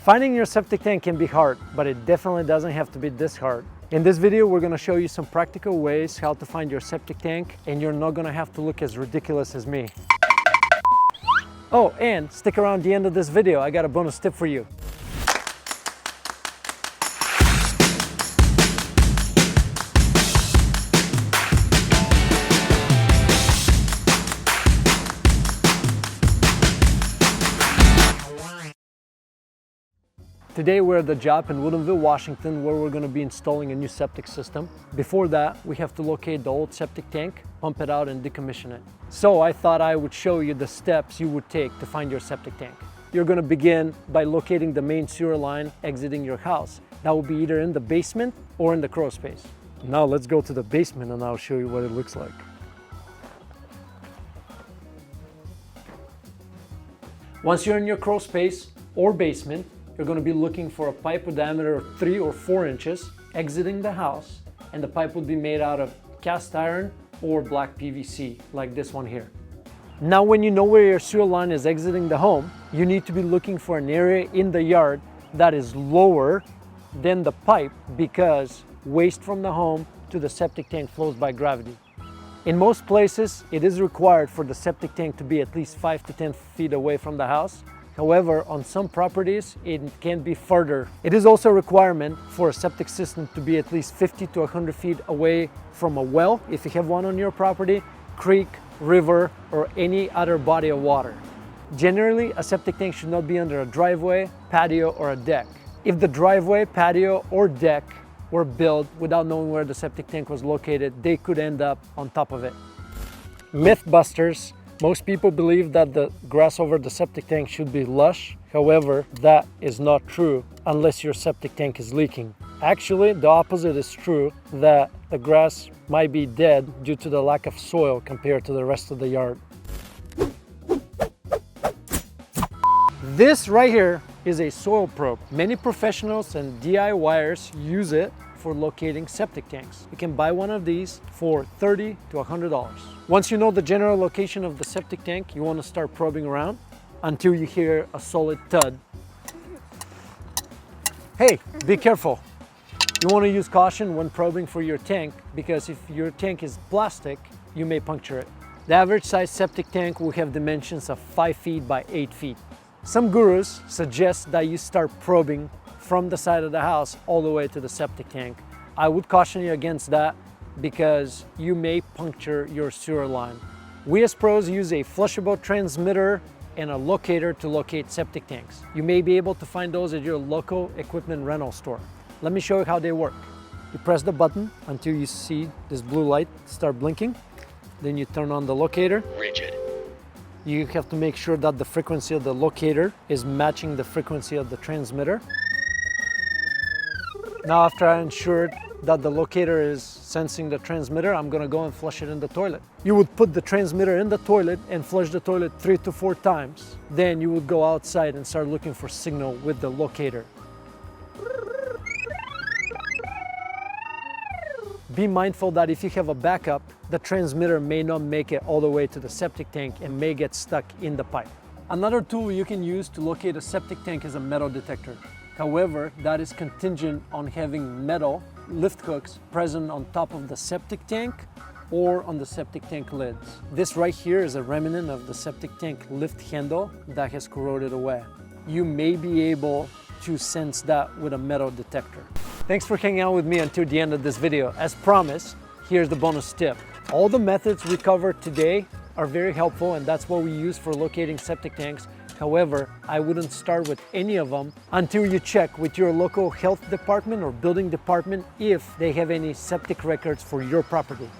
Finding your septic tank can be hard, but it definitely doesn't have to be this hard. In this video, we're gonna show you some practical ways how to find your septic tank, and you're not gonna have to look as ridiculous as me. Oh, and stick around the end of this video, I got a bonus tip for you. Today we're at the job in Woodinville, Washington, where we're going to be installing a new septic system. Before that, we have to locate the old septic tank, pump it out and decommission it. So I thought I would show you the steps you would take to find your septic tank. You're going to begin by locating the main sewer line exiting your house. That will be either in the basement or in the crawl space. Now let's go to the basement and I'll show you what it looks like. Once you're in your crawl space or basement, you're going to be looking for a pipe with diameter of 3 or 4 inches exiting the house, and the pipe would be made out of cast iron or black PVC like this one here. Now when you know where your sewer line is exiting the home, you need to be looking for an area in the yard that is lower than the pipe, because waste from the home to the septic tank flows by gravity. In most places, it is required for the septic tank to be at least 5 to 10 feet away from the house. However, on some properties, it can be further. It is also a requirement for a septic system to be at least 50 to 100 feet away from a well, if you have one on your property, creek, river, or any other body of water. Generally, a septic tank should not be under a driveway, patio, or a deck. If the driveway, patio, or deck were built without knowing where the septic tank was located, they could end up on top of it. Mythbusters. Most people believe that the grass over the septic tank should be lush. However, that is not true unless your septic tank is leaking. Actually, the opposite is true, that the grass might be dead due to the lack of soil compared to the rest of the yard. This right here is a soil probe. Many professionals and DIYers use it for locating septic tanks. You can buy one of these for $30 to $100. Once you know the general location of the septic tank, you want to start probing around until you hear a solid thud. Hey, be careful. You want to use caution when probing for your tank, because if your tank is plastic, you may puncture it. The average size septic tank will have dimensions of 5 feet by 8 feet. Some gurus suggest that you start probing from the side of the house all the way to the septic tank. I would caution you against that, because you may puncture your sewer line. We as pros use a flushable transmitter and a locator to locate septic tanks. You may be able to find those at your local equipment rental store. Let me show you how they work. You press the button until you see this blue light start blinking. Then you turn on the locator. Rigid. You have to make sure that the frequency of the locator is matching the frequency of the transmitter. Now, after I ensured that the locator is sensing the transmitter, I'm gonna go and flush it in the toilet. You would put the transmitter in the toilet and flush the toilet 3 to 4 times. Then you would go outside and start looking for signal with the locator. Be mindful that if you have a backup, the transmitter may not make it all the way to the septic tank and may get stuck in the pipe. Another tool you can use to locate a septic tank is a metal detector. However, that is contingent on having metal lift hooks present on top of the septic tank or on the septic tank lids. This right here is a remnant of the septic tank lift handle that has corroded away. You may be able to sense that with a metal detector. Thanks for hanging out with me until the end of this video. As promised, here's the bonus tip. All the methods we covered today are very helpful, and that's what we use for locating septic tanks. However, I wouldn't start with any of them until you check with your local health department or building department if they have any septic records for your property.